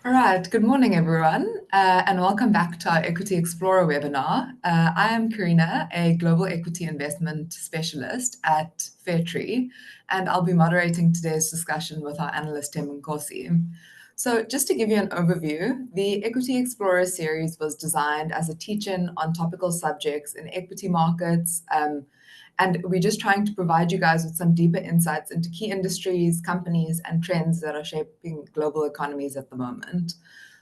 All right, good morning, everyone, and welcome back to our Equity Explorer webinar. I am Karina, a global equity investment specialist at Fairtree, and I'll be moderating today's discussion with our analyst, Tim Nkosi. So just to give you an overview, the Equity Explorer series was designed as a teach-in on topical subjects in equity markets, and we're just trying to provide you guys with some deeper insights into key industries, companies, and trends that are shaping global economies at the moment.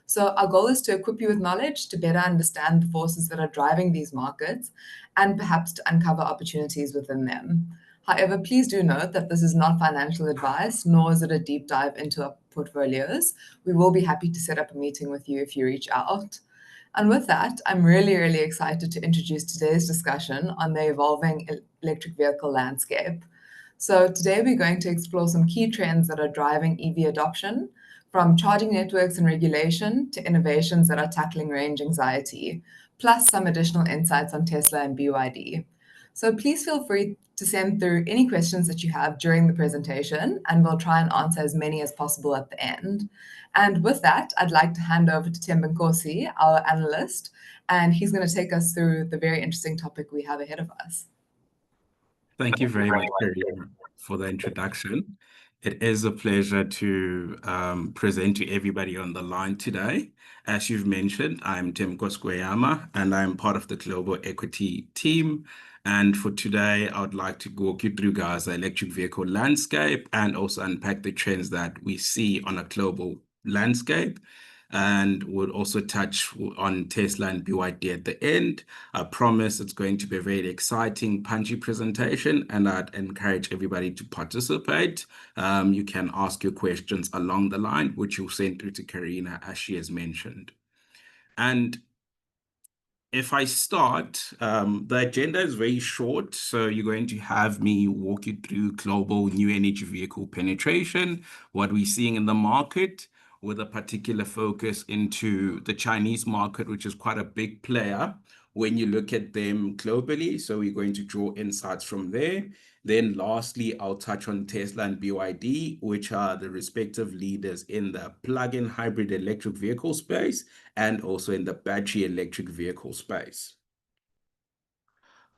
So our goal is to equip you with knowledge to better understand the forces that are driving these markets and perhaps to uncover opportunities within them. However, please do note that this is not financial advice, nor is it a deep dive into our portfolios. We will be happy to set up a meeting with you if you reach out. And with that, I'm really excited to introduce today's discussion on the evolving electric vehicle landscape. So today we're going to explore some key trends that are driving EV adoption, from charging networks and regulation to innovations that are tackling range anxiety, plus some additional insights on Tesla and BYD. So please feel free to send through any questions that you have during the presentation, and we'll try and answer as many as possible at the end. And with that, I'd like to hand over to Tim Nkosi, our analyst, and he's going to take us through the very interesting topic we have ahead of us. Thank you very much, Karina, for the introduction. It is a pleasure to present to everybody on the line today. As you've mentioned, I'm Tim Nkosi, and I'm part of the Global Equity team. And for today, I would like to walk you through, guys, the electric vehicle landscape and also unpack the trends that we see on a global landscape. And we'll also touch on Tesla and BYD at the end. I promise it's going to be a very exciting, punchy presentation, and I'd encourage everybody to participate. You can ask your questions along the line, which you'll send through to Karina, as she has mentioned. And if I start, the agenda is very short, so you're going to have me walk you through global new energy vehicle penetration, what we're seeing in the market, with a particular focus into the Chinese market, which is quite a big player when you look at them globally. So we're going to draw insights from there. Then lastly, I'll touch on Tesla and BYD, which are the respective leaders in the plug-in hybrid electric vehicle space and also in the battery electric vehicle space.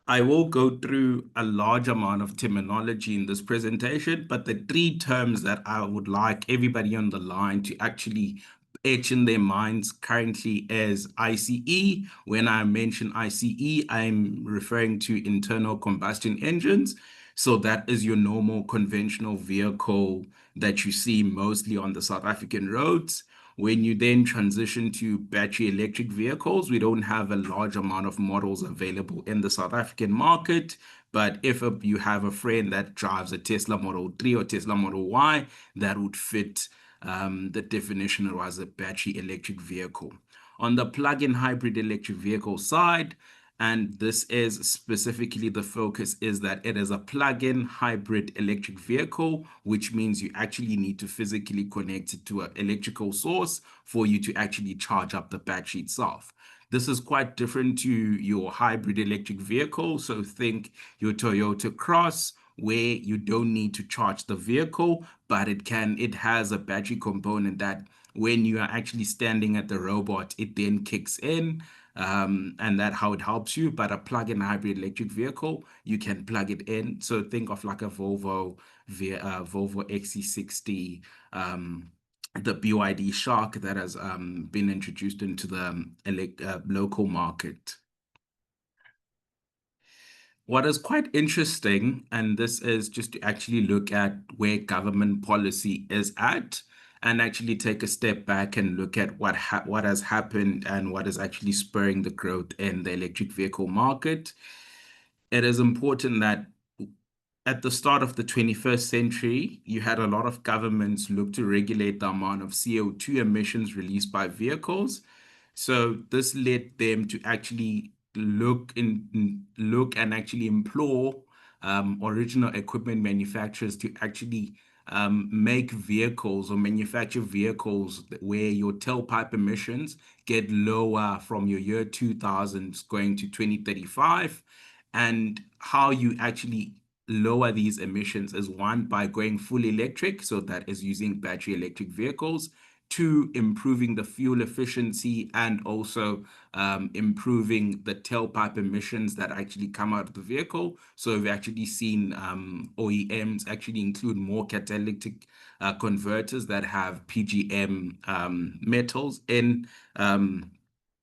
I will go through a large amount of terminology in this presentation, but the three terms that I would like everybody on the line to actually etch in their minds currently is ICE. When I mention ICE, I'm referring to internal combustion engines. So that is your normal conventional vehicle that you see mostly on the South African roads. When you then transition to battery electric vehicles, we don't have a large amount of models available in the South African market. But if you have a friend that drives a Tesla Model 3 or Tesla Model Y, that would fit the definition as a battery electric vehicle. On the plug-in hybrid electric vehicle side, and this is specifically the focus, is that it is a plug-in hybrid electric vehicle, which means you actually need to physically connect it to an electrical source for you to actually charge up the battery itself. This is quite different to your hybrid electric vehicle. So think your Toyota Cross, where you don't need to charge the vehicle, but it has a battery component that when you are actually standing at the robot, it then kicks in. And that's how it helps you. But a plug-in hybrid electric vehicle, you can plug it in. So think of like a Volvo XC60, the BYD Shark that has been introduced into the local market. What is quite interesting, and this is just to actually look at where government policy is at, and actually take a step back and look at what has happened and what is actually spurring the growth in the electric vehicle market. It is important that at the start of the 21st century, you had a lot of governments look to regulate the amount of CO2 emissions released by vehicles. So this led them to actually look and actually implore original equipment manufacturers to actually make vehicles or manufacture vehicles where your tailpipe emissions get lower from your year 2000s going to 2035. And how you actually lower these emissions is, one, by going full electric, so that is using battery electric vehicles. to improving the fuel efficiency and also improving the tailpipe emissions that actually come out of the vehicle. So we've actually seen OEMs actually include more catalytic converters that have PGM metals in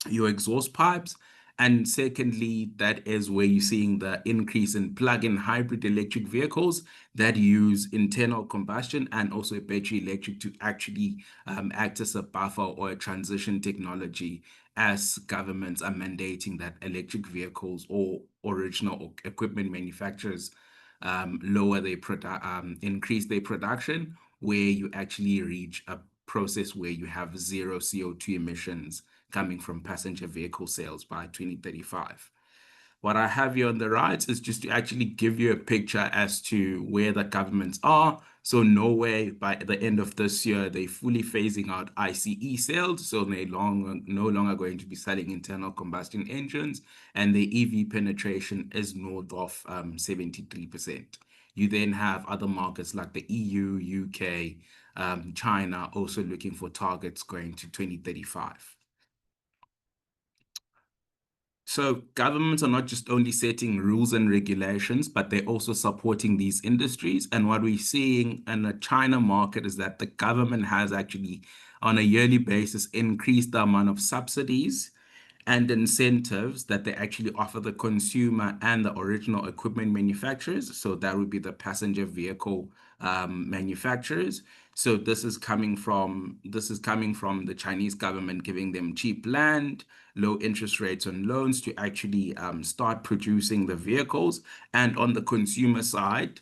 your exhaust pipes. And secondly, that is where you're seeing the increase in plug-in hybrid electric vehicles that use internal combustion and also battery electric to actually act as a buffer or a transition technology, as governments are mandating that electric vehicles or original equipment manufacturers increase their production, where you actually reach a process where you have zero CO2 emissions coming from passenger vehicle sales by 2035. What I have here on the right is just to actually give you a picture as to where the governments are. So Norway, by the end of this year, they're fully phasing out ICE sales. So they're no longer going to be selling internal combustion engines, and the EV penetration is north of 73%. You then have other markets like the EU, UK, China also looking for targets going to 2035. So governments are not just only setting rules and regulations, but they're also supporting these industries. And what we're seeing in the China market is that the government has actually, on a yearly basis, increased the amount of subsidies and incentives that they actually offer the consumer and the original equipment manufacturers. So that would be the passenger vehicle manufacturers. So this is coming from the Chinese government giving them cheap land, low interest rates on loans to actually start producing the vehicles. And on the consumer side,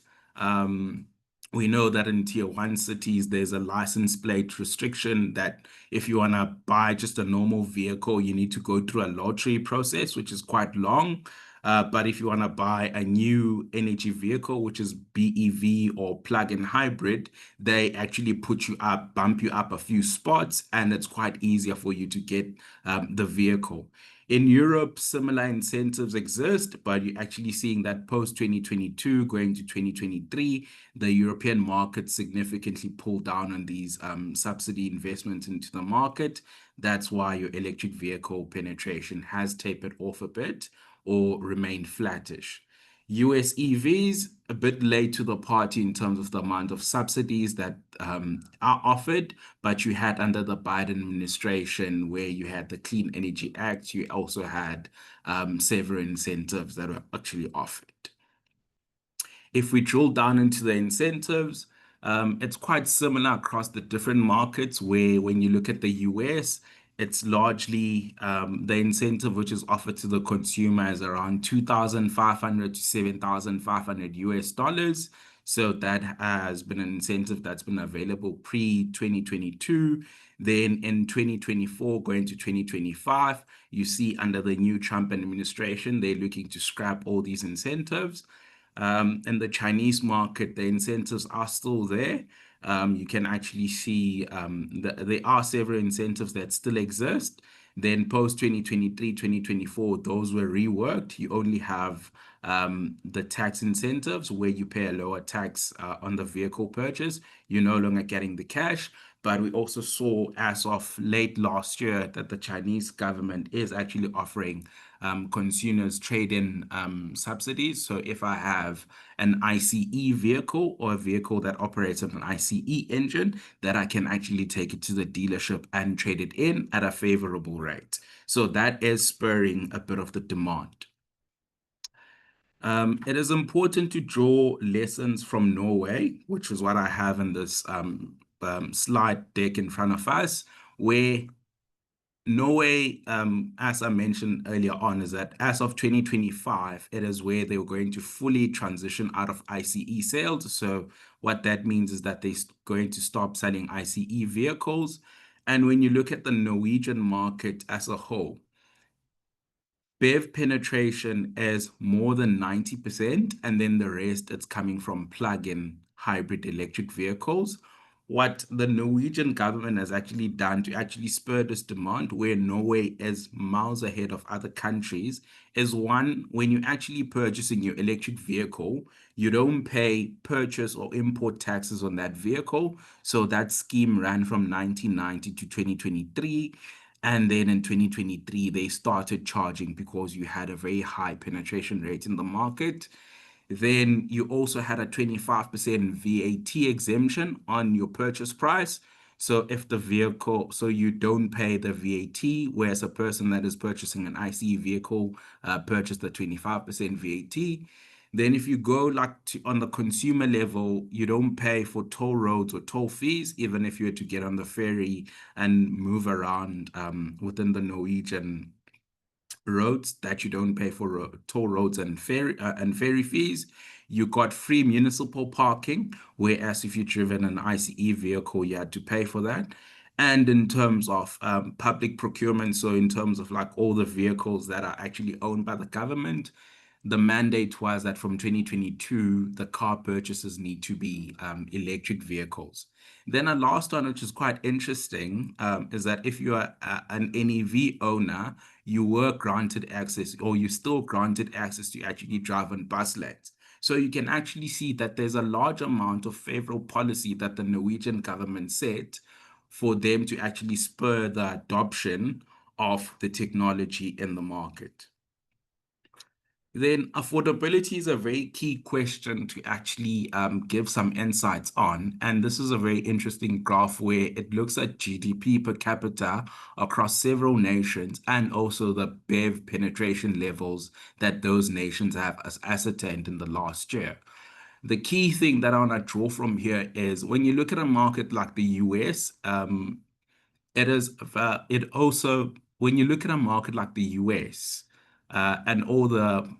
we know that in tier one cities, there's a license plate restriction that if you want to buy just a normal vehicle, you need to go through a lottery process, which is quite long. But if you want to buy a new energy vehicle, which is BEV or plug-in hybrid, they actually bump you up a few spots, and it's quite easier for you to get the vehicle. In Europe, similar incentives exist, but you're actually seeing that post 2022 going to 2023, the European market significantly pulled down on these subsidy investments into the market. That's why your electric vehicle penetration has tapered off a bit or remained flattish. US EVs, a bit late to the party in terms of the amount of subsidies that are offered, but you had under the Biden administration, where you had the Clean Energy Act, you also had several incentives that were actually offered. If we drill down into the incentives, it's quite similar across the different markets, where when you look at the US, it's largely the incentive which is offered to the consumer is around 2,500 to 7,500 US dollars. So that has been an incentive that's been available pre-2022. Then in 2024, going to 2025, you see under the new Trump administration, they're looking to scrap all these incentives. In the Chinese market, the incentives are still there. You can actually see there are several incentives that still exist. Then post 2023, 2024, those were reworked. You only have the tax incentives where you pay a lower tax on the vehicle purchase. You're no longer getting the cash. But we also saw as of late last year that the Chinese government is actually offering consumers trade-in subsidies. So if I have an ICE vehicle or a vehicle that operates on an ICE engine, that I can actually take it to the dealership and trade it in at a favorable rate. So that is spurring a bit of the demand. It is important to draw lessons from Norway, which is what I have in this slide deck in front of us, where Norway, as I mentioned earlier on, is that as of 2025, it is where they were going to fully transition out of ICE sales. So what that means is that they're going to stop selling ICE vehicles. And when you look at the Norwegian market as a whole, BEV penetration is more than 90%, and then the rest it's coming from plug-in hybrid electric vehicles, what the Norwegian government has actually done to actually spur this demand, where Norway is miles ahead of other countries, is one, when you're actually purchasing your electric vehicle, you don't pay purchase or import taxes on that vehicle. So that scheme ran from 1990 to 2023. And then in 2023, they started charging because you had a very high penetration rate in the market. Then you also had a 25% VAT exemption on your purchase price. So if the vehicle, so you don't pay the VAT, whereas a person that is purchasing an ICE vehicle purchased the 25% VAT. Then if you go like on the consumer level, you don't pay for toll roads or toll fees, even if you were to get on the ferry and move around within the Norwegian roads, that you don't pay for toll roads and ferry fees. You got free municipal parking, whereas if you've driven an ICE vehicle, you had to pay for that. And in terms of public procurement, so in terms of like all the vehicles that are actually owned by the government, the mandate was that from 2022, the car purchases need to be electric vehicles. Then a last one, which is quite interesting, is that if you are an NEV owner, you were granted access, or you still granted access to actually drive on bus lanes. So you can actually see that there's a large amount of favorable policy that the Norwegian government set for them to actually spur the adoption of the technology in the market. Then affordability is a very key question to actually give some insights on. And this is a very interesting graph where it looks at GDP per capita across several nations and also the BEV penetration levels that those nations have ascertained in the last year. The key thing that I want to draw from here is when you look at a market like the US, it also, when you look at a market like the US and all the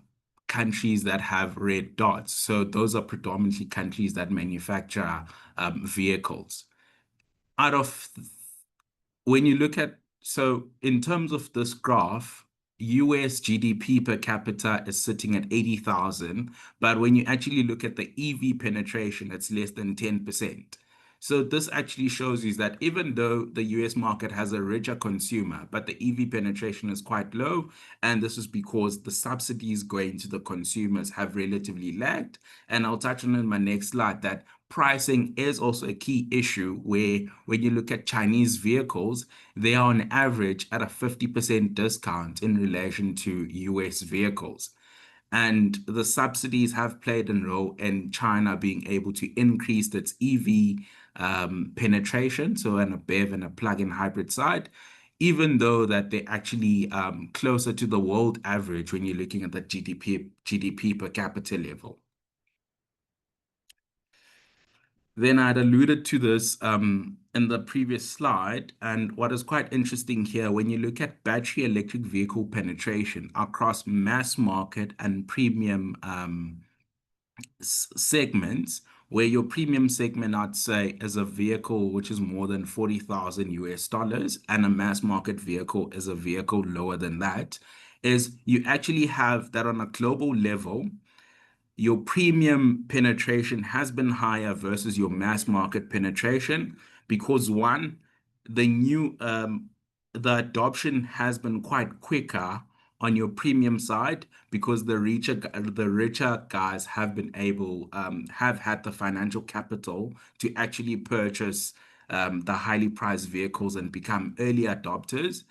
countries that have red dots, so those are predominantly countries that manufacture vehicles. Out of when you look at, so in terms of this graph, US GDP per capita is sitting at 80,000, but when you actually look at the EV penetration, it's less than 10%. So this actually shows you that even though the US market has a richer consumer, but the EV penetration is quite low, and this is because the subsidies going to the consumers have relatively lagged. And I'll touch on in my next slide that pricing is also a key issue where when you look at Chinese vehicles, they are on average at a 50% discount in relation to US vehicles. And the subsidies have played a role in China being able to increase its EV penetration, so in a BEV and a plug-in hybrid side, even though that they're actually closer to the world average when you're looking at the GDP per capita level. Then I'd alluded to this in the previous slide. And what is quite interesting here, when you look at battery electric vehicle penetration across mass market and premium segments, where your premium segment, I'd say, is a vehicle which is more than 40,000 US dollars, and a mass market vehicle is a vehicle lower than that, is you actually have that on a global level your premium penetration has been higher versus your mass market penetration because one, the adoption has been quite quicker on your premium side because the richer guys have been able have had the financial capital to actually purchase the highly priced vehicles and become early adopters.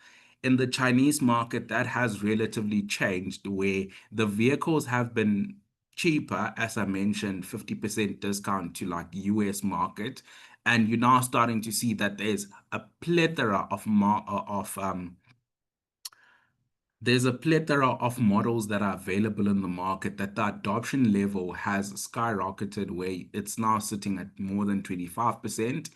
In the Chinese market, that has relatively changed where the vehicles have been cheaper, as I mentioned, 50% discount to like US market. And you're now starting to see that there's a plethora of models that are available in the market that the adoption level has skyrocketed where it's now sitting at more than 25%.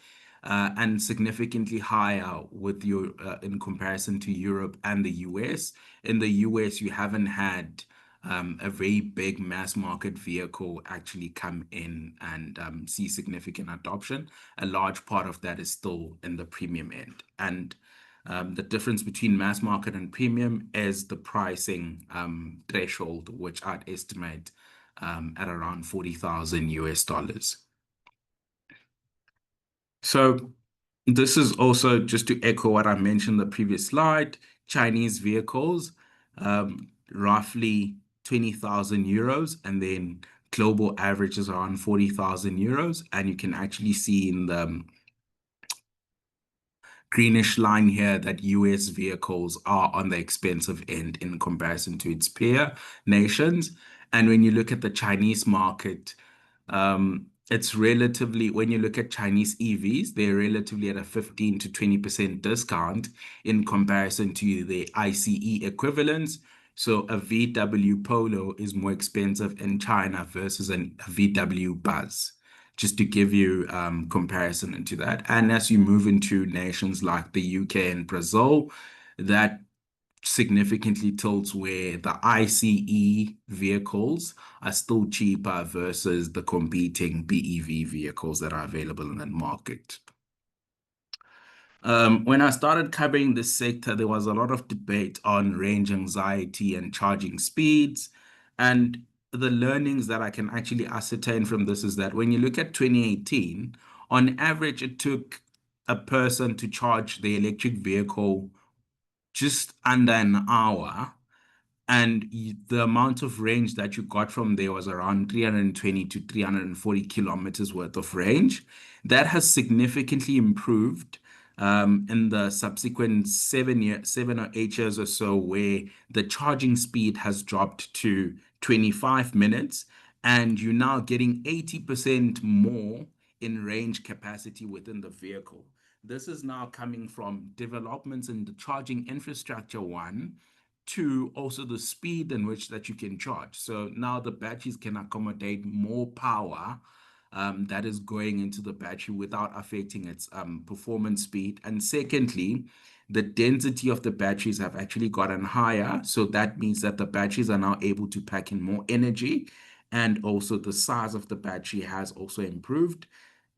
And significantly higher with your in comparison to Europe and the US. In the US, you haven't had a very big mass market vehicle actually come in and see significant adoption. A large part of that is still in the premium end. And the difference between mass market and premium is the pricing threshold, which I'd estimate at around 40,000 US dollars. So this is also just to echo what I mentioned in the previous slide. Chinese vehicles, roughly 20,000 euros, and then global average is around 40,000 euros. And you can actually see in the greenish line here that US vehicles are on the expensive end in comparison to its peer nations. And when you look at the Chinese market, it's relatively, when you look at Chinese EVs, they're relatively at a 15 to 20% discount in comparison to the ICE equivalents. So a VW Polo is more expensive in China versus a VW Buzz, just to give you comparison into that. And as you move into nations like the UK and Brazil, that significantly tilts where the ICE vehicles are still cheaper versus the competing BEV vehicles that are available in the market. When I started covering this sector, there was a lot of debate on range anxiety and charging speeds. And the learnings that I can actually ascertain from this is that when you look at 2018, on average, it took a person to charge the electric vehicle just under an hour, and the amount of range that you got from there was around 320 to 340 kilometers worth of range. That has significantly improved in the subsequent 7 or 8 years or so, where the charging speed has dropped to 25 minutes, and you're now getting 80% more in range capacity within the vehicle. This is now coming from developments in the charging infrastructure, one, to also the speed in which that you can charge. So now the batteries can accommodate more power that is going into the battery without affecting its performance speed. And secondly, the density of the batteries have actually gotten higher. So that means that the batteries are now able to pack in more energy. And also the size of the battery has also improved,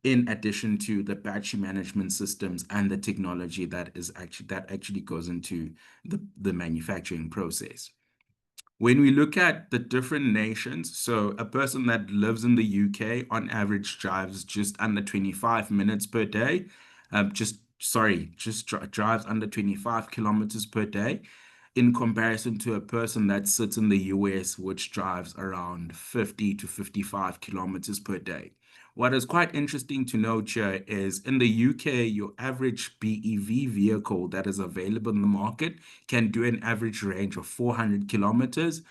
in addition to the battery management systems and the technology that actually goes into the manufacturing process. When we look at the different nations, so a person that lives in the UK on average drives just under 25 minutes per day, drives under 25 kilometers per day, in comparison to a person that sits in the US, which drives around 50 to 55 kilometers per day. What is quite interesting to note here is in the UK, your average BEV vehicle that is available in the market can do an average range of 400 kilometers.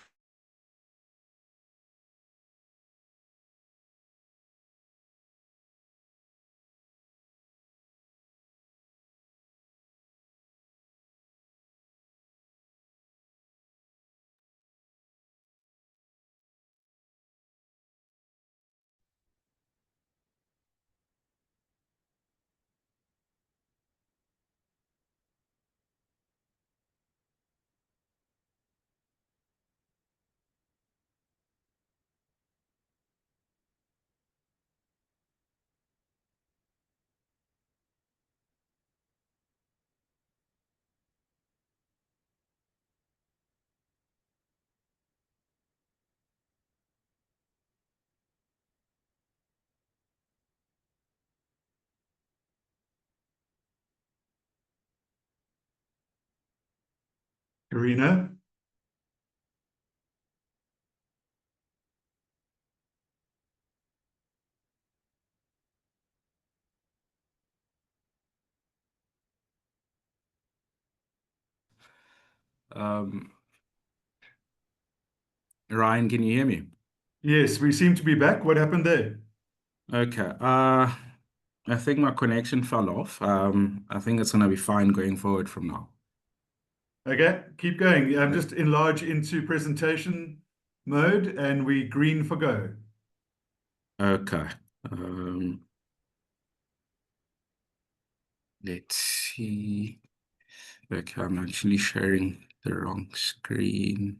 Karina? Um, Ryan, can you hear me? Yes, we seem to be back. What happened there? Okay. I think my connection fell off. I think it's gonna be fine going forward from now. Okay, keep going. Uh, Just enlarge into presentation mode and we green for go. Okay. Um, let's see. Okay, I'm actually sharing the wrong screen.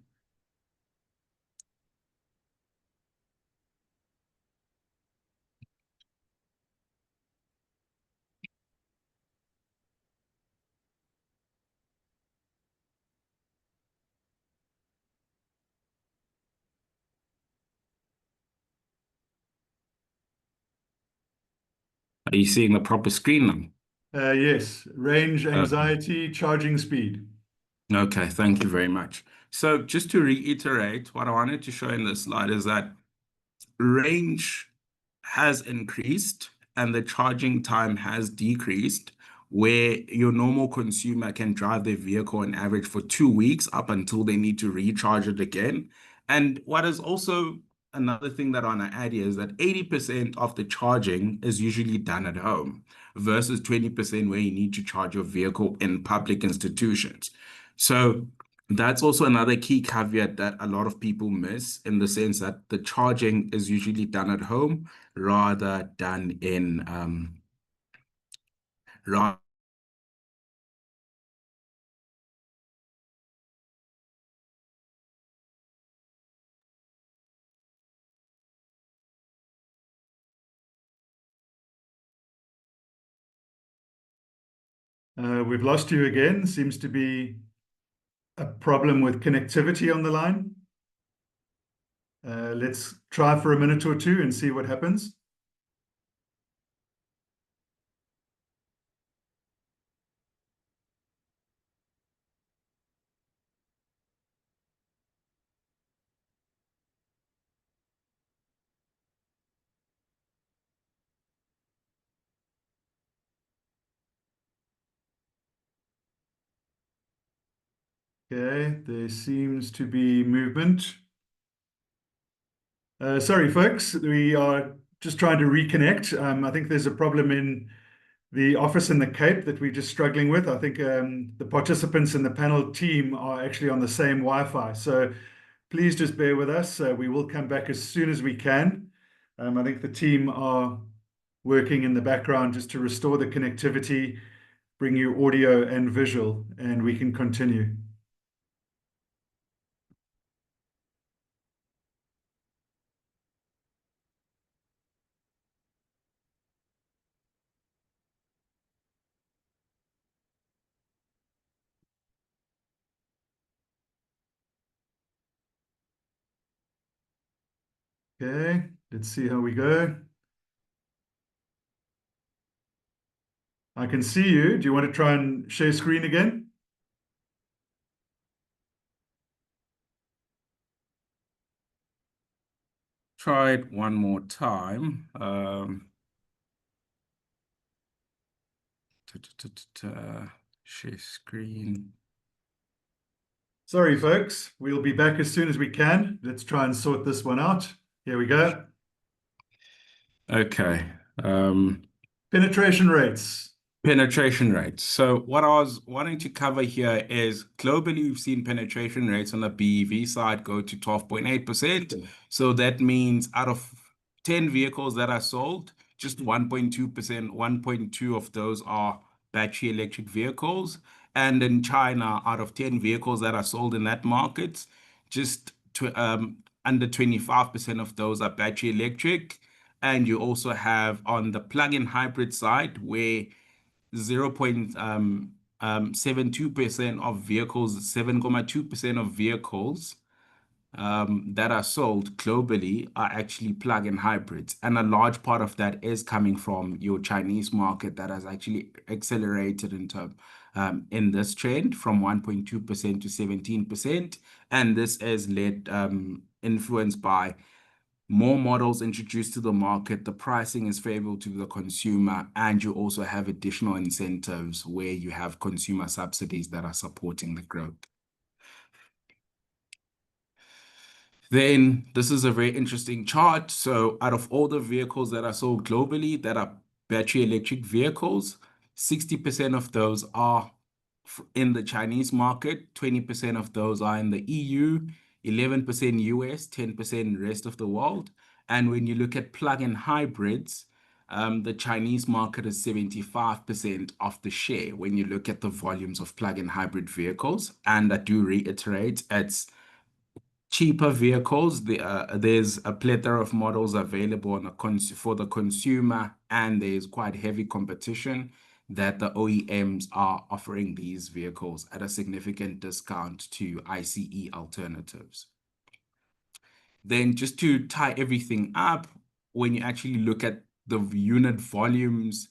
Are you seeing the proper screen now? Yes, range, Okay. anxiety, charging speed. Okay, thank you very much. So just to reiterate, what I wanted to show in this slide is that range has increased and the charging time has decreased, where your normal consumer can drive their vehicle on average for 2 weeks up until they need to recharge it again. And what is also another thing that I want to add here is that 80% of the charging is usually done at home versus 20% where you need to charge your vehicle in public institutions. So that's also another key caveat that a lot of people miss, in the sense that the charging is usually done at home rather done in ra- We've lost you again. Seems to be a problem with connectivity on the line. Let's try for a minute or two and see what happens. Okay, there seems to be movement. Sorry, folks, we are just trying to reconnect. I think there's a problem in the office in the Cape that we're just struggling with. I think the participants in the panel team are actually on the same Wi-Fi. So please just bear with us. We will come back as soon as we can. I think the team are working in the background just to restore the connectivity, bring you audio and visual, and we can continue. Okay, let's see how we go. I can see you. Do you want to try and share screen again? try it one more time. Share screen. Sorry, folks. We'll be back as soon as we can. Let's try and sort this one out. Here we go. Okay. Penetration rates. Penetration rates. So what I was wanting to cover here is globally, we've seen penetration rates on the BEV side go to 12.8%. So that means out of 10 vehicles that are sold, just 1.2%, 1.2 of those are battery electric vehicles. And in China, out of 10 vehicles that are sold in that market, just under 25% of those are battery electric. And you also have on the plug-in hybrid side, where 0.72% of vehicles, 7.2% of vehicles that are sold globally are actually plug-in hybrids. And a large part of that is coming from your Chinese market that has actually accelerated in this trend from 1.2% to 17%. And this is influenced by more models introduced to the market, the pricing is favorable to the consumer, and you also have additional incentives where you have consumer subsidies that are supporting the growth. Then this is a very interesting chart. So out of all the vehicles that are sold globally that are battery electric vehicles, 60% of those are in the Chinese market, 20% of those are in the EU, 11% US, 10% rest of the world. And when you look at plug-in hybrids, the Chinese market is 75% of the share when you look at the volumes of plug-in hybrid vehicles. And I do reiterate, it's cheaper vehicles. There's a plethora of models available for the consumer, and there's quite heavy competition that the OEMs are offering these vehicles at a significant discount to ICE alternatives. Then just to tie everything up, when you actually look at the unit volumes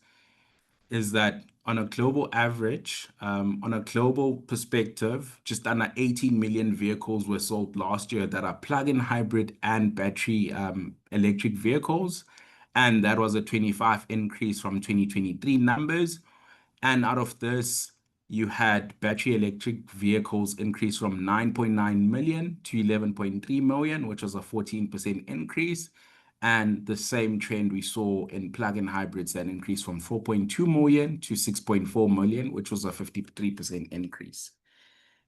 is that on a global average, on a global perspective, just under 18 million vehicles were sold last year that are plug-in hybrid and battery electric vehicles. And that was a 25 increase from 2023 numbers. And out of this, you had battery electric vehicles increase from 9.9 million to 11.3 million, which was a 14% increase. And the same trend we saw in plug-in hybrids that increased from 4.2 million to 6.4 million, which was a 53% increase.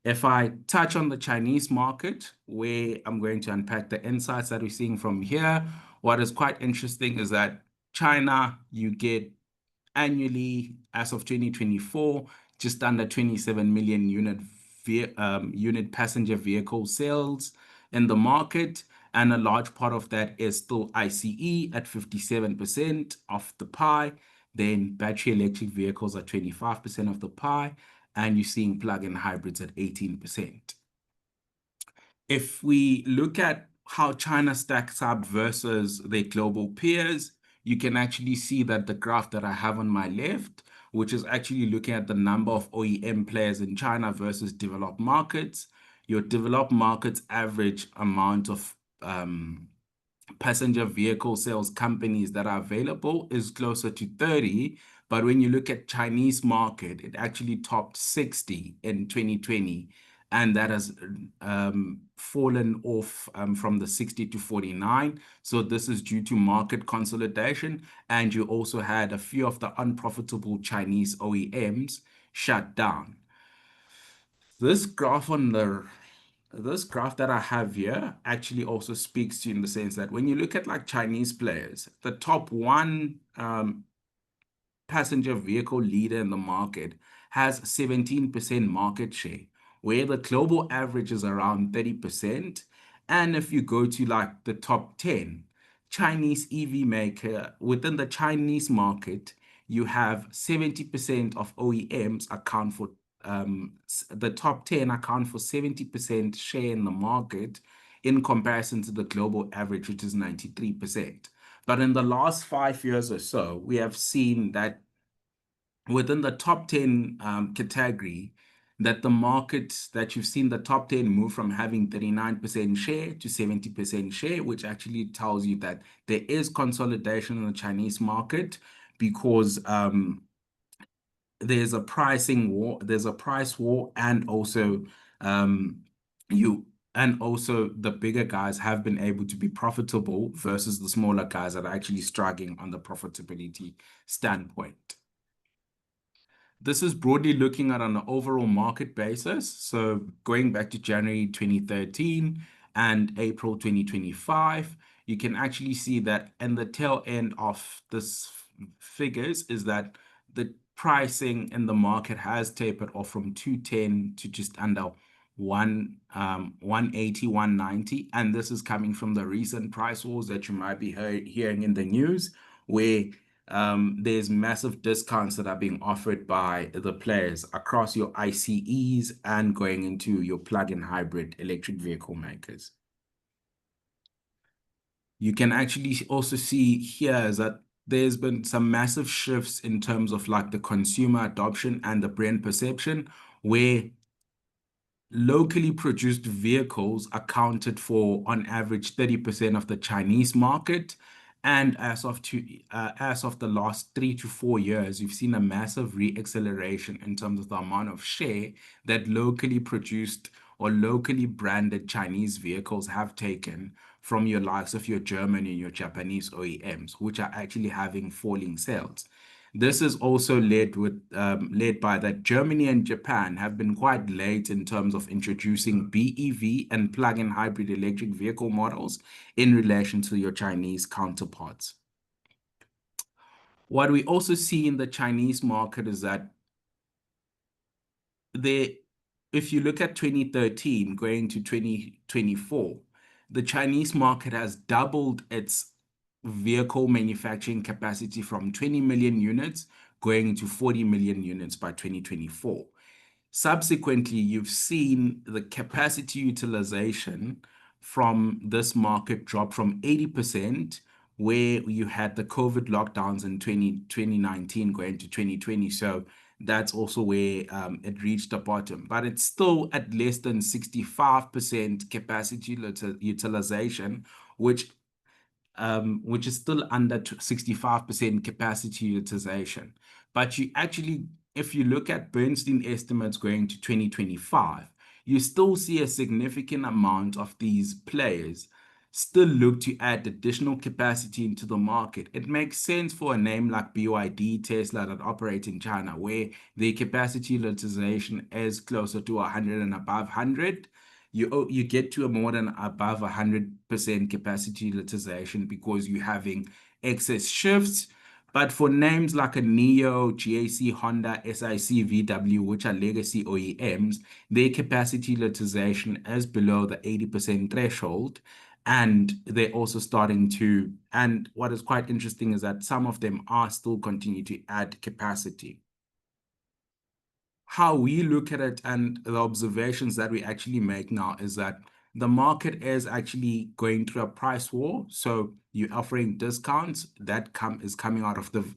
If I touch on the Chinese market, where I'm going to unpack the insights that we're seeing from here, what is quite interesting is that China, you get annually, as of 2024, just under 27 million unit passenger vehicle sales in the market. And a large part of that is still ICE at 57% of the pie. Then battery electric vehicles are 25% of the pie. And you're seeing plug-in hybrids at 18%. If we look at how China stacks up versus their global peers, you can actually see that the graph that I have on my left, which is actually looking at the number of OEM players in China versus developed markets. Your developed markets average amount of passenger vehicle sales companies that are available is closer to 30. But when you look at Chinese market, it actually topped 60 in 2020. And that has fallen off from the 60 to 49. So this is due to market consolidation. And you also had a few of the unprofitable Chinese OEMs shut down. This graph that I have here actually also speaks to you in the sense that when you look at like Chinese players, the top one passenger vehicle leader in the market has 17% market share, where the global average is around 30%. And if you go to like the top 10 Chinese EV maker within the Chinese market, you have 70% of OEMs account for the top 10 account for 70% share in the market in comparison to the global average, which is 93%. But in the last 5 years or so, we have seen that within the top 10 category, that the market that you've seen the top 10 move from having 39% share to 70% share, which actually tells you that there is consolidation in the Chinese market because there's a pricing war, there's a price war, and also the bigger guys have been able to be profitable versus the smaller guys that are actually struggling on the profitability standpoint. This is broadly looking at an overall market basis. So going back to January 2013 and April 2025, you can actually see that in the tail end of this figures is that the pricing in the market has tapered off from 210 to just under 180, 190. And this is coming from the recent price wars that you might be hearing in the news, where there's massive discounts that are being offered by the players across your ICEs and going into your plug-in hybrid electric vehicle makers. You can actually also see here is that there's been some massive shifts in terms of like the consumer adoption and the brand perception, where locally produced vehicles accounted for on average 30% of the Chinese market. And as of the last 3 to 4 years, you've seen a massive re-acceleration in terms of the amount of share that locally produced or locally branded Chinese vehicles have taken from your likes of your German and your Japanese OEMs, which are actually having falling sales. This is also led by that Germany and Japan have been quite late in terms of introducing BEV and plug-in hybrid electric vehicle models in relation to your Chinese counterparts. What we also see in the Chinese market is that if you look at 2013 going to 2024, the Chinese market has doubled its vehicle manufacturing capacity from 20 million units going to 40 million units by 2024. Subsequently, you've seen the capacity utilization from this market drop from 80% where you had the COVID lockdowns in 2019 going to 2020. So that's also where it reached the bottom, but it's still at less than 65% capacity utilization, which is still under 65% capacity utilization. But you actually, if you look at Bernstein estimates going to 2025, you still see a significant amount of these players still look to add additional capacity into the market. It makes sense for a name like BYD, Tesla, that operate in China, where the capacity utilization is closer to 100 and above 100. You get to a more than above 100% capacity utilization because you're having excess shifts. But for names like a NIO, GAC, Honda, SIC, VW, which are legacy OEMs, their capacity utilization is below the 80% threshold. And they're also starting to, and what is quite interesting is that some of them are still continue to add capacity. How we look at it and the observations that we actually make now is that the market is actually going through a price war. So you're offering discounts that is coming out of the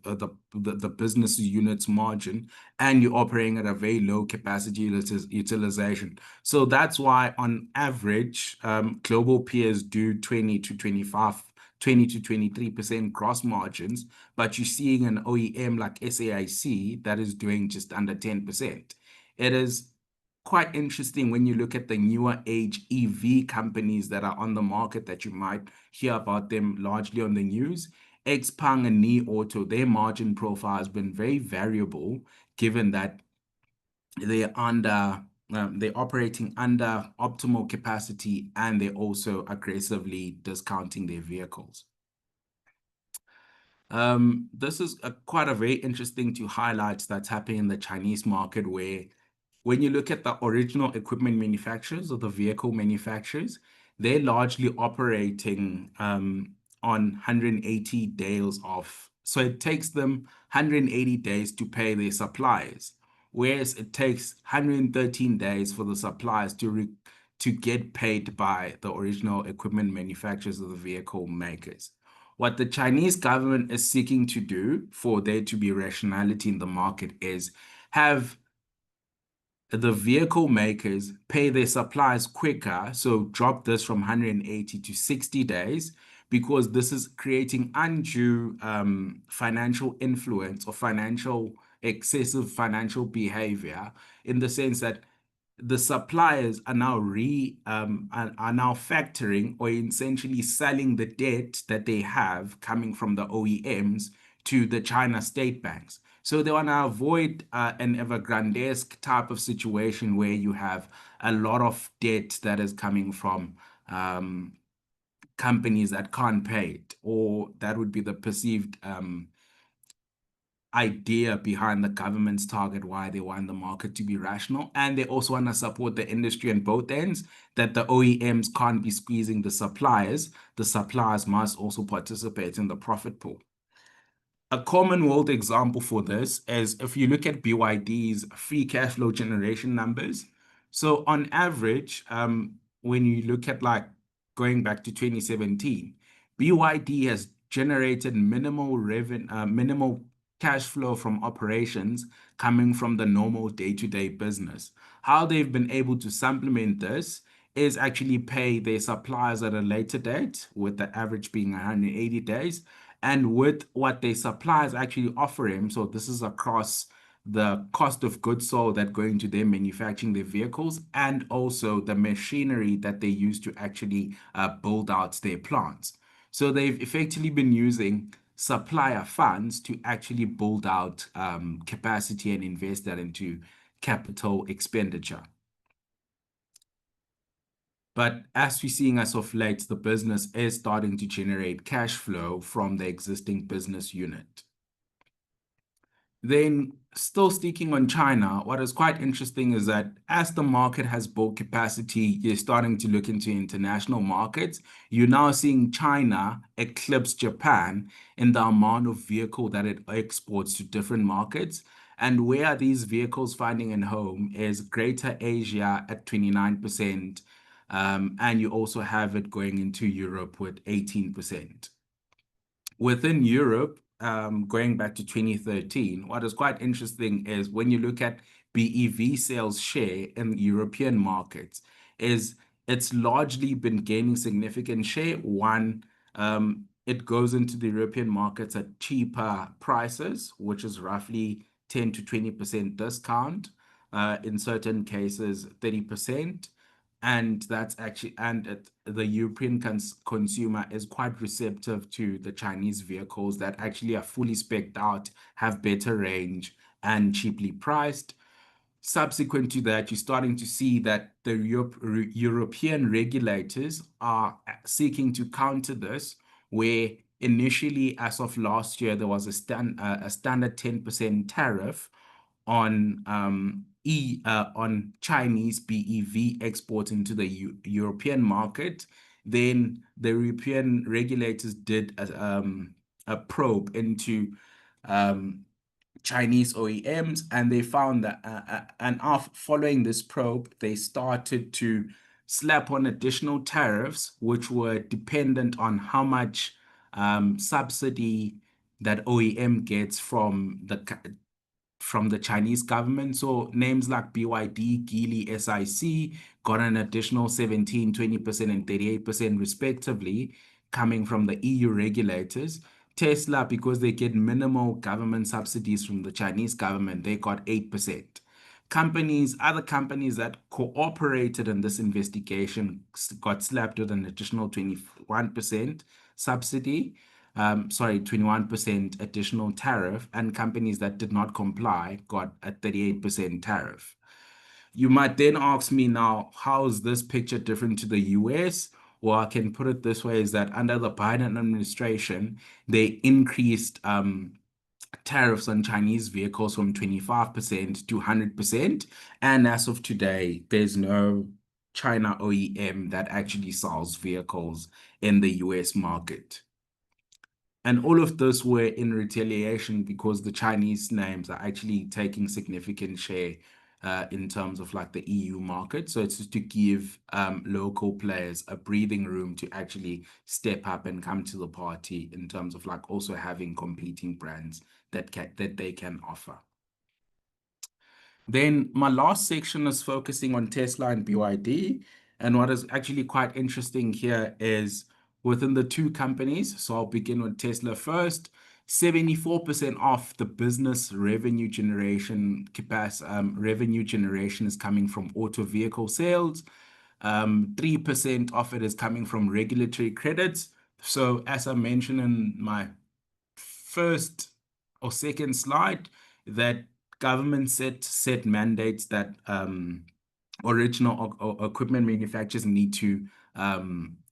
business unit's margin, and you're operating at a very low capacity utilization. So that's why on average, global peers do 20 to 23% gross margins, but you're seeing an OEM like SAIC that is doing just under 10%. It is quite interesting when you look at the newer age EV companies that are on the market that you might hear about them largely on the news. XPeng and Ni Auto, their margin profile has been very variable given that they're operating under optimal capacity, and they're also aggressively discounting their vehicles. This is quite a very interesting to highlight that's happening in the Chinese market, where when you look at the original equipment manufacturers or the vehicle manufacturers, they're largely operating on 180 days off. So it takes them 180 days to pay their suppliers, whereas it takes 113 days for the suppliers to get paid by the original equipment manufacturers or the vehicle makers. What the Chinese government is seeking to do for there to be rationality in the market is have the vehicle makers pay their suppliers quicker, so drop this from 180 to 60 days, because this is creating undue financial influence or excessive financial behavior, in the sense that the suppliers are now factoring or essentially selling the debt that they have coming from the OEMs to the China state banks. So they want to avoid an Evergrande-esque type of situation where you have a lot of debt that is coming from companies that can't pay it, or that would be the perceived idea behind the government's target, why they want the market to be rational. And they also want to support the industry on both ends, that the OEMs can't be squeezing the suppliers. The suppliers must also participate in the profit pool. A common world example for this is if you look at BYD's free cash flow generation numbers. So on average, when you look at like going back to 2017, BYD has generated minimal cash flow from operations coming from the normal day-to-day business. How they've been able to supplement this is actually pay their suppliers at a later date, with the average being 180 days. And with what their suppliers actually offer him, so this is across the cost of goods sold that go into them manufacturing their vehicles, and also the machinery that they use to actually build out their plants. So they've effectively been using supplier funds to actually build out capacity and invest that into capital expenditure. But as we're seeing as of late, the business is starting to generate cash flow from the existing business unit. Then, still sticking on China, what is quite interesting is that as the market has built capacity, you're starting to look into international markets. You're now seeing China eclipse Japan in the amount of vehicle that it exports to different markets. And where these vehicles finding a home is Greater Asia at 29%. And you also have it going into Europe with 18%. Within Europe, going back to 2013, what is quite interesting is when you look at BEV sales share in European markets, is it's largely been gaining significant share. One, it goes into the European markets at cheaper prices, which is roughly 10 to 20% discount. In certain cases, 30%. And that's actually, the European consumer is quite receptive to the Chinese vehicles that actually are fully spec'd out, have better range, and cheaply priced. Subsequent to that, you're starting to see that the European regulators are seeking to counter this, where initially, as of last year, there was a standard 10% tariff on on Chinese BEV exports into the European market. Then the European regulators did a probe into Chinese OEMs, and they found that, following this probe, they started to slap on additional tariffs, which were dependent on how much subsidy that OEM gets from the Chinese government. So names like BYD, Geely, SIC got an additional 17, 20%, and 38% respectively coming from the EU regulators. Tesla, because they get minimal government subsidies from the Chinese government, they got 8%. Other companies that cooperated in this investigation got slapped with an additional 21% subsidy. 21% additional tariff, and companies that did not comply got a 38% tariff. You might then ask me now, how is this picture different to the US? Well, I can put it this way, is that under the Biden administration, they increased tariffs on Chinese vehicles from 25% to 100%. And as of today, there's no China OEM that actually sells vehicles in the US market. And all of this were in retaliation because the Chinese names are actually taking significant share in terms of like the EU market. So it's just to give local players a breathing room to actually step up and come to the party in terms of like also having competing brands that they can offer. Then my last section is focusing on Tesla and BYD. And what is actually quite interesting here is within the two companies. So I'll begin with Tesla first. 74% of the business revenue generation is coming from auto vehicle sales. 3% of it is coming from regulatory credits. So as I mentioned in my first or second slide, that government set mandates that original equipment manufacturers need to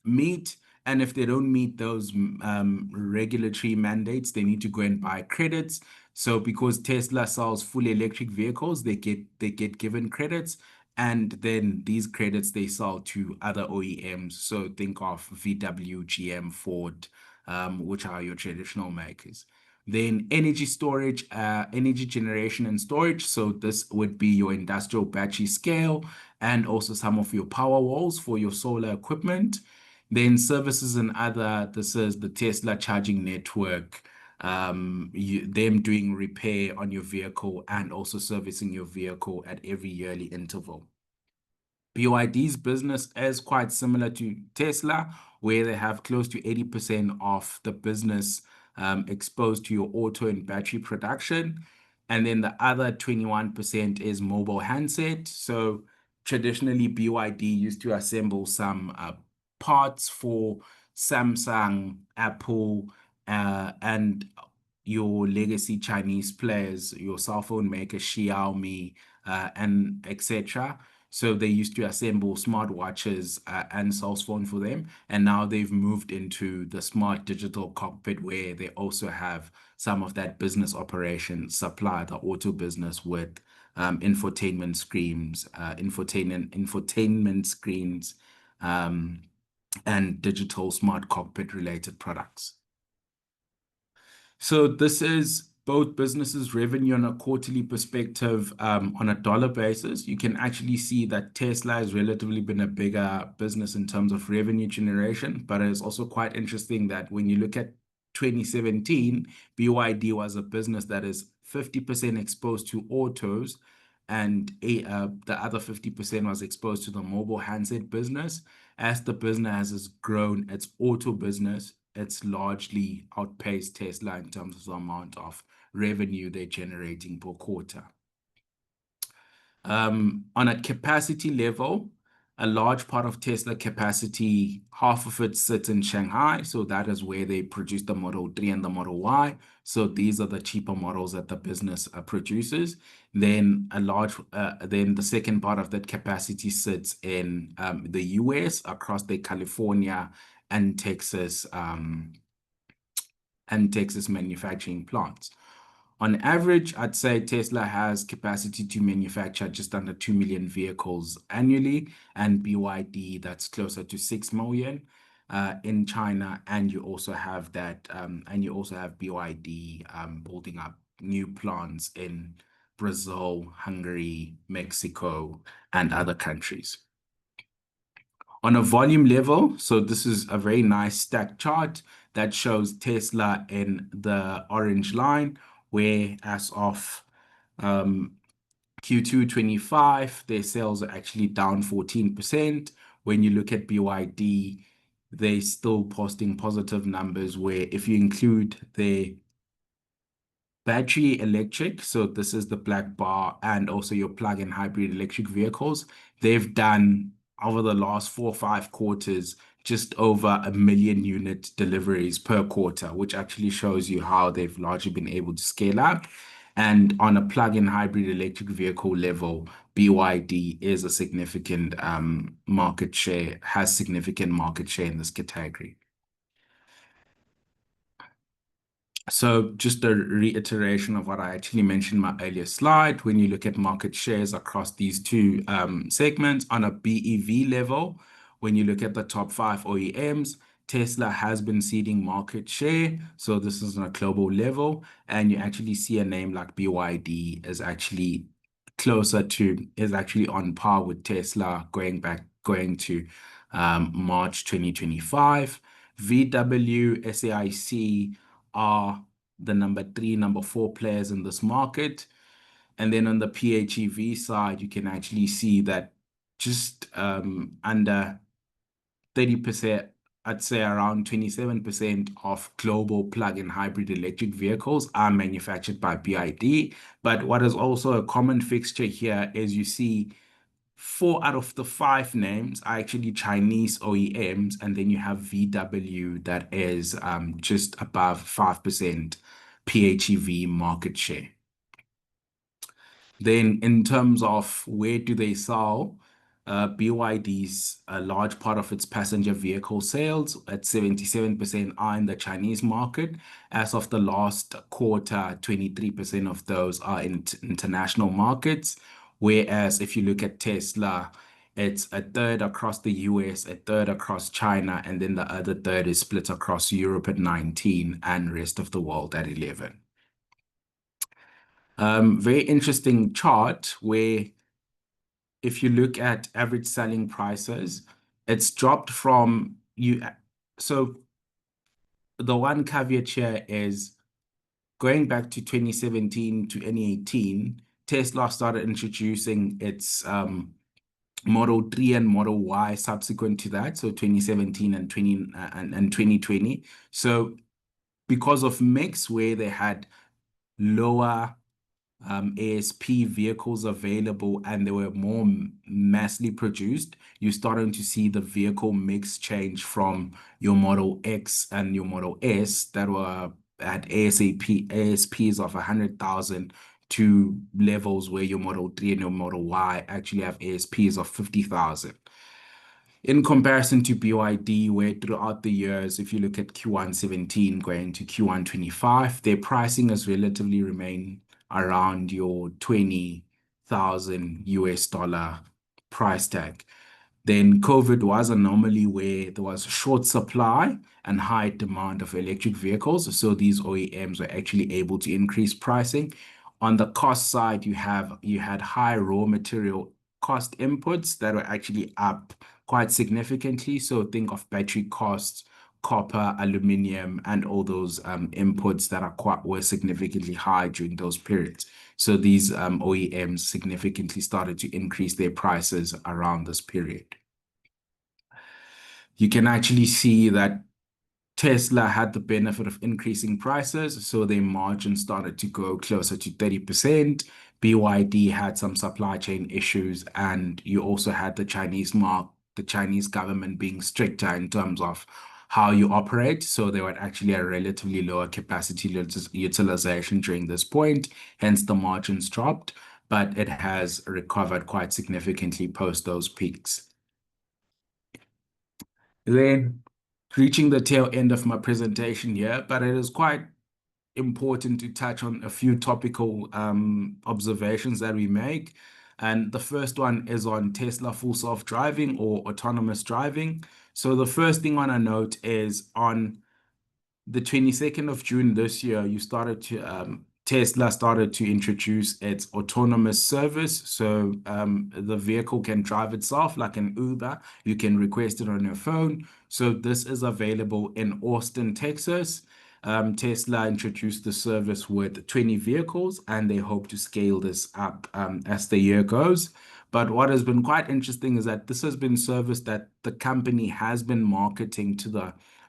meet. And if they don't meet those regulatory mandates, they need to go and buy credits. So because Tesla sells fully electric vehicles, they get given credits. And then these credits they sell to other OEMs. So think of VW, GM, Ford, which are your traditional makers. Then energy storage, energy generation and storage. So this would be your industrial battery scale and also some of your power walls for your solar equipment. Then services and other, this is the Tesla charging network, them doing repair on your vehicle and also servicing your vehicle at every yearly interval. BYD's business is quite similar to Tesla, where they have close to 80% of the business exposed to your auto and battery production. And then the other 21% is mobile handset. So traditionally, BYD used to assemble some parts for Samsung, Apple, and your legacy Chinese players, your cell phone maker, Xiaomi, and etc. So they used to assemble smartwatches and cell phone for them. And now they've moved into the smart digital cockpit where they also have some of that business operation supply, the auto business with infotainment screens, and digital smart cockpit related products. So this is both businesses' revenue on a quarterly perspective. On a dollar basis, you can actually see that Tesla has relatively been a bigger business in terms of revenue generation, but it's also quite interesting that when you look at 2017, BYD was a business that is 50% exposed to autos, and the other 50% was exposed to the mobile handset business. As the business has grown its auto business, it's largely outpaced Tesla in terms of the amount of revenue they're generating per quarter. On a capacity level, a large part of Tesla capacity, half of it sits in Shanghai. So that is where they produce the Model 3 and the Model Y. So these are the cheaper models that the business produces. Then then the second part of that capacity sits in the US across the California and Texas manufacturing plants. On average, I'd say Tesla has capacity to manufacture just under 2 million vehicles annually, and BYD that's closer to 6 million in China. And you also have BYD building up new plants in Brazil, Hungary, Mexico, and other countries. On a volume level, so this is a very nice stack chart that shows Tesla in the orange line, where as of Q2 25, their sales are actually down 14%. When you look at BYD, they're still posting positive numbers, where if you include their battery electric, so this is the black bar, and also your plug-in hybrid electric vehicles, they've done over the last 4 or 5 quarters just over 1 million unit deliveries per quarter, which actually shows you how they've largely been able to scale up. And on a plug-in hybrid electric vehicle level, BYD is a significant market share, has significant market share in this category. So just a reiteration of what I actually mentioned in my earlier slide, when you look at market shares across these two segments on a BEV level, when you look at the top 5 OEMs, Tesla has been ceding market share. So this is on a global level, and you actually see a name like BYD is actually on par with Tesla going to March 2025. VW, SAIC are the number 3, number 4 players in this market. And then on the PHEV side, you can actually see that just under 30%, I'd say around 27% of global plug-in hybrid electric vehicles are manufactured by BYD. But what is also a common fixture here is you see 4 out of the 5 names are actually Chinese OEMs, and then you have VW that is just above 5% PHEV market share. Then in terms of where do they sell, BYD's a large part of its passenger vehicle sales at 77% are in the Chinese market. As of the last quarter, 23% of those are in international markets. Whereas if you look at Tesla, it's a third across the US, a third across China, and then the other third is split across Europe at 19 and rest of the world at 11. Very interesting chart where if you look at average selling prices, it's dropped from so the one caveat here is going back to 2017 to 2018, Tesla started introducing its Model 3 and Model Y subsequent to that, so 2017 and 2020. So because of mix, where they had lower ASP vehicles available and they were more massively produced, you're starting to see the vehicle mix change from your Model X and your Model S that were at ASPs of 100,000 to levels where your Model 3 and your Model Y actually have ASPs of 50,000. In comparison to BYD, where throughout the years, if you look at Q1 17 going to Q1 25, their pricing has relatively remained around your $20,000 price tag. Then COVID was an anomaly where there was short supply and high demand of electric vehicles. So these OEMs were actually able to increase pricing. On the cost side, you had high raw material cost inputs that were actually up quite significantly. So think of battery costs, copper, aluminium, and all those inputs that were significantly high during those periods. So these OEMs significantly started to increase their prices around this period. You can actually see that Tesla had the benefit of increasing prices, so their margin started to go closer to 30%. BYD had some supply chain issues, and you also had the Chinese government being stricter in terms of how you operate. So they were actually a relatively lower capacity utilization during this point, hence the margins dropped, but it has recovered quite significantly post those peaks. Then reaching the tail end of my presentation here, but it is quite important to touch on a few topical observations that we make. And the first one is on Tesla full self-driving or autonomous driving. So the first thing on a note is on the 22nd of June this year, Tesla started to introduce its autonomous service. So the vehicle can drive itself like an Uber. You can request it on your phone. So this is available in Austin, Texas. Tesla introduced the service with 20 vehicles, and they hope to scale this up as the year goes. But what has been quite interesting is that this has been service that the company has been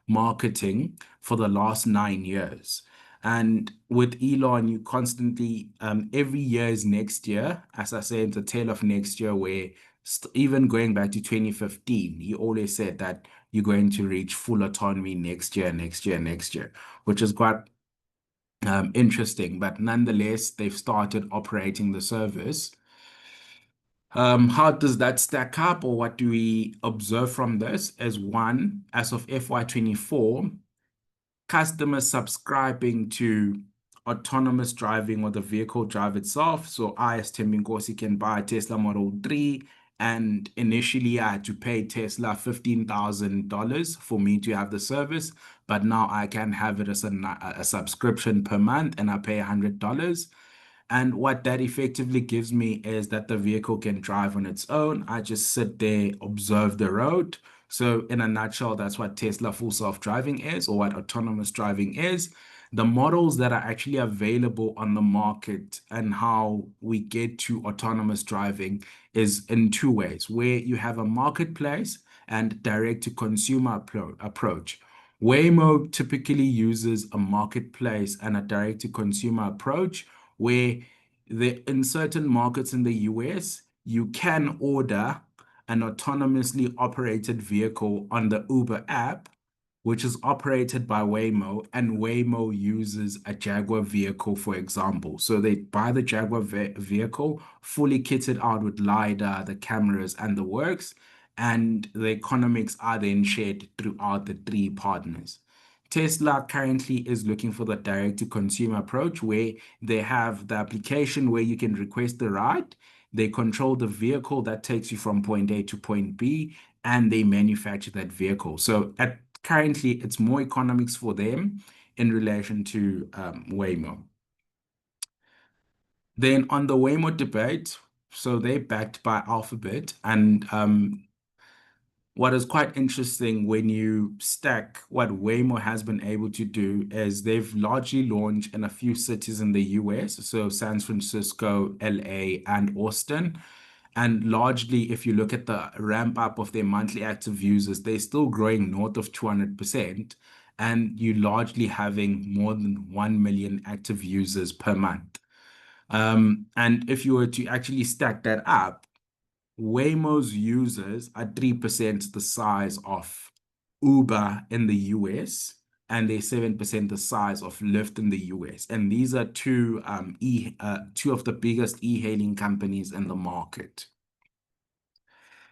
marketing for the last 9 years. And with Elon, you constantly, every year is next year. As I say, it's a tale of next year where even going back to 2015, he always said that you're going to reach full autonomy next year, which is quite interesting. But nonetheless, they've started operating the service. How does that stack up, or what do we observe from this? As one, as of FY24, customers subscribing to autonomous driving or the vehicle drive itself. So I, as Tembinkosi, can buy a Tesla Model 3, and initially I had to pay Tesla $15,000 for me to have the service, but now I can have it as a subscription per month, and I pay $100. And what that effectively gives me is that the vehicle can drive on its own. I just sit there, observe the road. So in a nutshell, that's what Tesla full self-driving is, or what autonomous driving is. The models that are actually available on the market and how we get to autonomous driving is in two ways, where you have a marketplace and direct-to-consumer approach. Waymo typically uses a marketplace and a direct-to-consumer approach, where in certain markets in the US, you can order an autonomously operated vehicle on the Uber app, which is operated by Waymo, and Waymo uses a Jaguar vehicle, for example. So they buy the Jaguar vehicle, fully kitted out with LiDAR, the cameras, and the works, and the economics are then shared throughout the three partners. Tesla currently is looking for the direct-to-consumer approach, where they have the application where you can request the ride, they control the vehicle that takes you from point A to point B, and they manufacture that vehicle. So currently, it's more economics for them in relation to Waymo. Then on the Waymo debate, so they're backed by Alphabet, and what is quite interesting when you stack what Waymo has been able to do is they've largely launched in a few cities in the US, so San Francisco, LA, and Austin. And largely, if you look at the ramp up of their monthly active users, they're still growing north of 200%, and you're largely having more than 1 million active users per month. And if you were to actually stack that up, Waymo's users are 3% the size of Uber in the US, and they're 7% the size of Lyft in the US. And these are two of the biggest e-hailing companies in the market.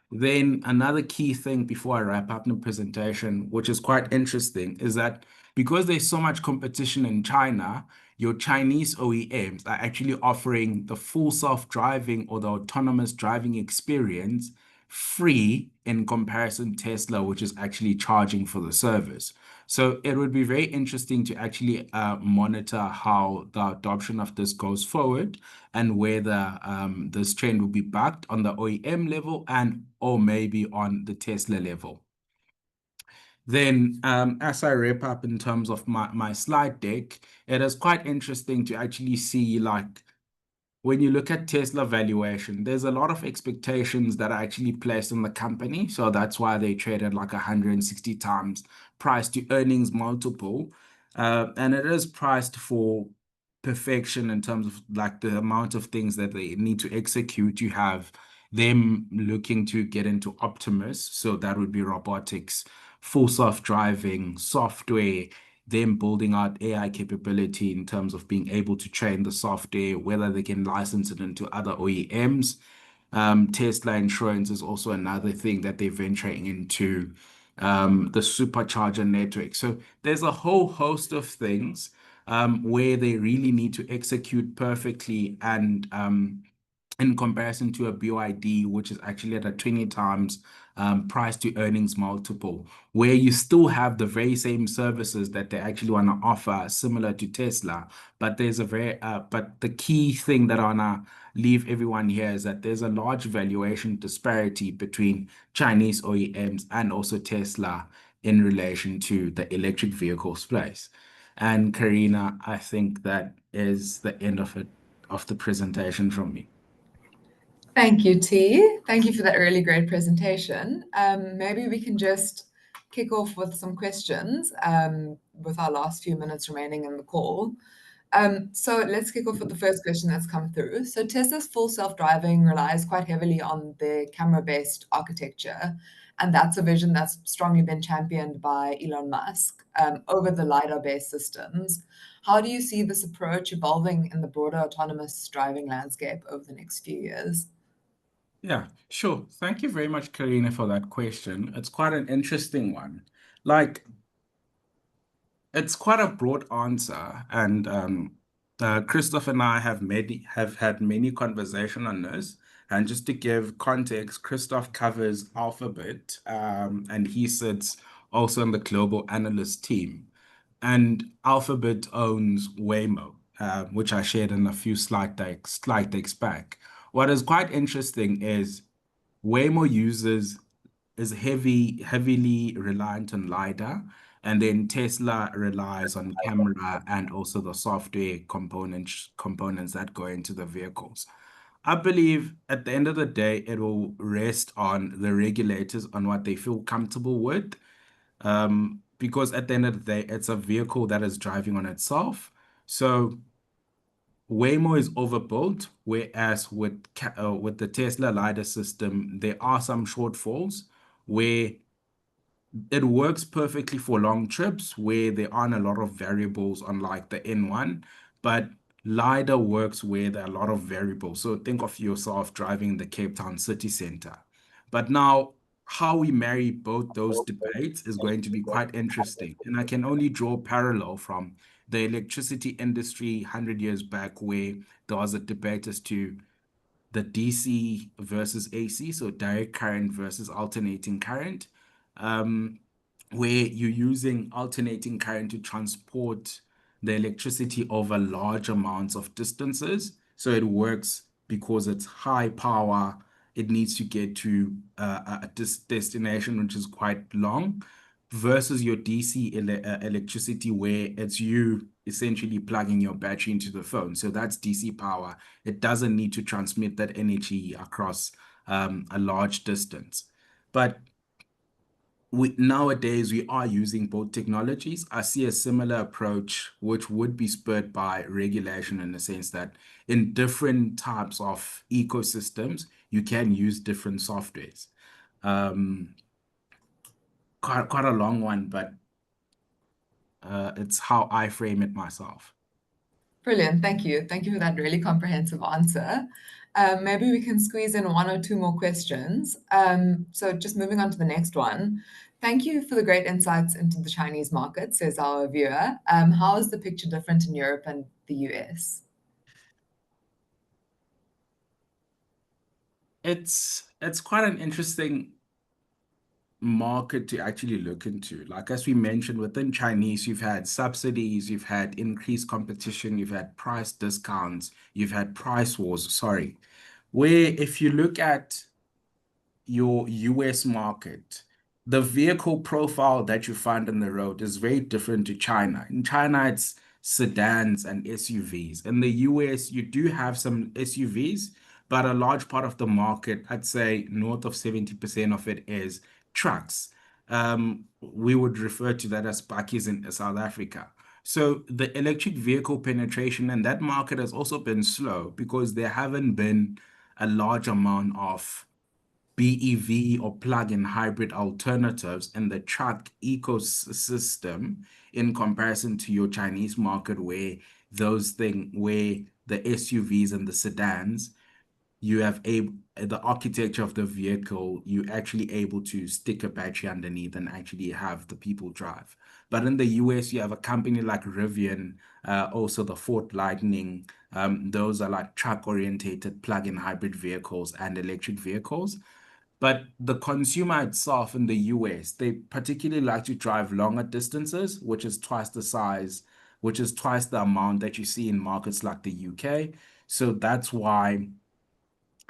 Then another key thing before I wrap up the presentation, which is quite interesting, is that because there's so much competition in China, your Chinese OEMs are actually offering the full self-driving or the autonomous driving experience free in comparison to Tesla, which is actually charging for the service. So it would be very interesting to actually monitor how the adoption of this goes forward, and whether this trend will be backed on the OEM level or maybe on the Tesla level. Then, as I wrap up in terms of my slide deck, it is quite interesting to actually see, like, when you look at Tesla valuation, there's a lot of expectations that are actually placed on the company. So that's why they traded like 160 times price to earnings multiple. And it is priced for perfection in terms of like the amount of things that they need to execute. You have them looking to get into Optimus. So that would be robotics, full self-driving, software, them building out AI capability in terms of being able to train the software, whether they can license it into other OEMs. Tesla insurance is also another thing that they're venturing into, the supercharger network. So there's a whole host of things where they really need to execute perfectly and in comparison to a BYD, which is actually at a 20 times price to earnings multiple, where you still have the very same services that they actually want to offer, similar to Tesla. But but the key thing that I want to leave everyone here is that there's a large valuation disparity between Chinese OEMs and also Tesla in relation to the electric vehicle space. And Karina, I think that is the end of the presentation from me. Thank you, T. Thank you for that really great presentation. Maybe we can just kick off with some questions with our last few minutes remaining in the call. So let's kick off with the first question that's come through. So Tesla's full self-driving relies quite heavily on the camera-based architecture, and that's a vision that's strongly been championed by Elon Musk over the LiDAR-based systems. How do you see this approach evolving in the broader autonomous driving landscape over the next few years? Yeah, sure. Thank you very much, Karina, for that question. It's quite an interesting one. Like, it's quite a broad answer, and Christoph and I have had many conversation on this. And just to give context, Christoph covers Alphabet, and he sits also on the global analyst team. And Alphabet owns Waymo, which I shared in a few slide decks back. What is quite interesting is Waymo is heavily reliant on LiDAR, and then Tesla relies on camera and also the software components that go into the vehicles. I believe at the end of the day, it will rest on the regulators on what they feel comfortable with. Because at the end of the day, it's a vehicle that is driving on itself. So Waymo is overbuilt, whereas with the Tesla LiDAR system, there are some shortfalls where it works perfectly for long trips where there aren't a lot of variables unlike the N1, but LiDAR works where there are a lot of variables. So think of yourself driving the Cape Town city center. But now, how we marry both those debates is going to be quite interesting. And I can only draw a parallel from the electricity industry 100 years back, where there was a debate as to the DC versus AC, so direct current versus alternating current, um, where you're using alternating current to transport the electricity over large amounts of distances. So it works because it's high power. It needs to get to a destination which is quite long, versus your DC electricity, where it's you essentially plugging your battery into the phone. So that's DC power. It doesn't need to transmit that energy across a large distance. But nowadays, we are using both technologies. I see a similar approach, which would be spurred by regulation in the sense that in different types of ecosystems, you can use different softwares. Um, quite a long one, but it's how I frame it myself. Brilliant. Thank you. Thank you for that really comprehensive answer. Maybe we can squeeze in one or two more questions. So just moving on to the next one. Thank you for the great insights into the Chinese market, says our viewer. How is the picture different in Europe and the US? It's quite an interesting market to actually look into. Like as we mentioned, within Chinese, you've had subsidies, you've had increased competition, you've had price discounts, you've had price wars, sorry. Where if you look at your US market, the vehicle profile that you find on the road is very different to China. In China, it's sedans and SUVs. In the US, you do have some SUVs, but a large part of the market, I'd say north of 70% of it is trucks. We would refer to that as bakkies in South Africa. So the electric vehicle penetration in that market has also been slow because there haven't been a large amount of BEV or plug-in hybrid alternatives in the truck ecosystem in comparison to your Chinese market where where the SUVs and the sedans, you have the architecture of the vehicle, you actually able to stick a battery underneath and actually have the people drive. But in the US, you have a company like Rivian, also the Ford Lightning. Those are like truck-orientated plug-in hybrid vehicles and electric vehicles. But the consumer itself in the US, they particularly like to drive longer distances, which is twice the size, which is twice the amount that you see in markets like the UK. So that's why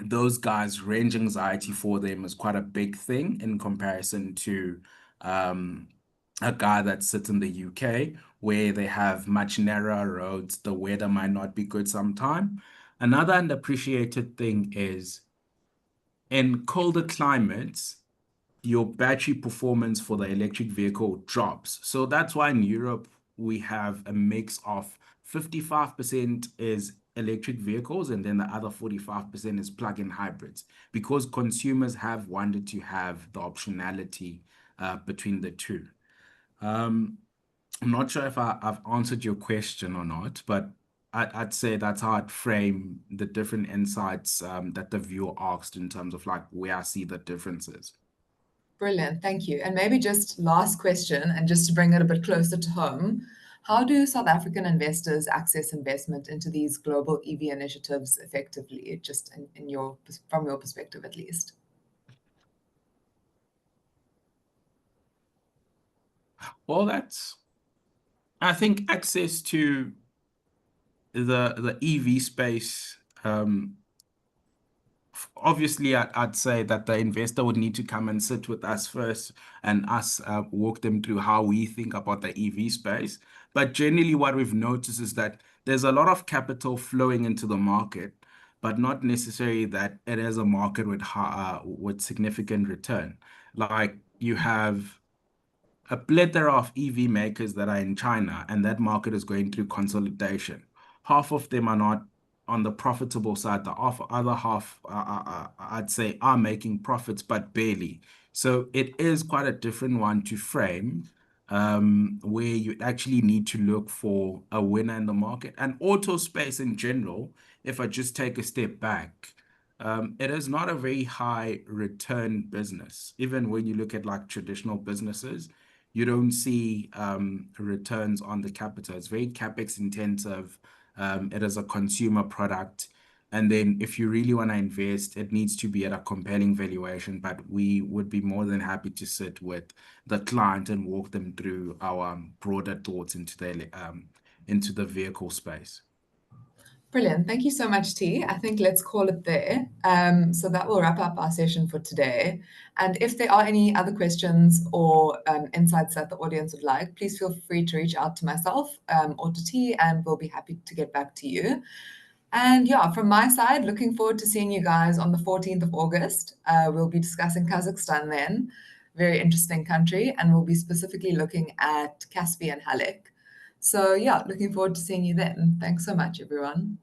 those guys, range anxiety for them is quite a big thing in comparison to a guy that sits in the UK where they have much narrower roads, the weather might not be good sometime. Another underappreciated thing is in colder climates, your battery performance for the electric vehicle drops. So that's why in Europe, we have a mix of 55% is electric vehicles and then the other 45% is plug-in hybrids because consumers have wanted to have the optionality between the two. I'm not sure if I've answered your question or not, but I'd say that's how I'd frame the different insights that the viewer asked in terms of like where I see the differences. Brilliant, thank you. And maybe just last question, and just to bring it a bit closer to home, how do South African investors access investment into these global EV initiatives effectively, just from your perspective at least? Well, I think access to the EV space, obviously I'd say that the investor would need to come and sit with us first and us walk them through how we think about the EV space. But generally what we've noticed is that there's a lot of capital flowing into the market, but not necessarily that it is a market with significant return. Like you have a plethora of EV makers that are in China, and that market is going through consolidation. Half of them are not on the profitable side. The other half, I'd say, are making profits, but barely. So it is quite a different one to frame, where you actually need to look for a winner in the market. And auto space in general, if I just take a step back, it is not a very high return business. Even when you look at like traditional businesses, you don't see returns on the capital. It's very CapEx intensive. It is a consumer product. And then if you really want to invest, it needs to be at a compelling valuation. But we would be more than happy to sit with the client and walk them through our broader thoughts into the vehicle space. Brilliant. Thank you so much, T. I think let's call it there. So that will wrap up our session for today. And if there are any other questions or insights that the audience would like, please feel free to reach out to myself or to T, and we'll be happy to get back to you. And yeah, from my side, looking forward to seeing you guys on the 14th of August. We'll be discussing Kazakhstan then, very interesting country, and we'll be specifically looking at Caspian Halleck. So yeah, looking forward to seeing you then. Thanks so much, everyone.